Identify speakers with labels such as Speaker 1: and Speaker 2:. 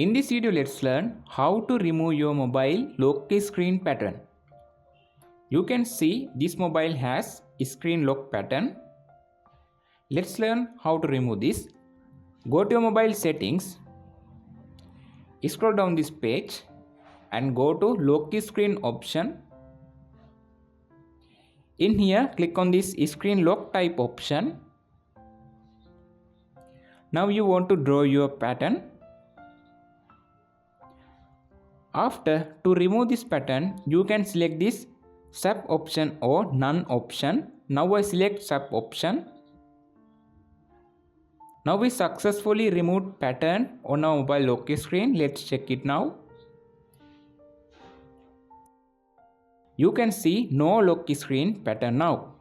Speaker 1: In this video, let's learn how to remove your mobile lock screen pattern. You can see this mobile has a screen lock pattern. Let's learn how to remove this. Go to your mobile settings, scroll down this page and go to lock screen option. In here, click on this screen lock type option. Now you want to draw your pattern. After, to remove this pattern, you can select this sub option or none option. Now I select sub option. Now we successfully removed pattern on our mobile lock screen. Let's check it now. You can see no lock screen pattern now.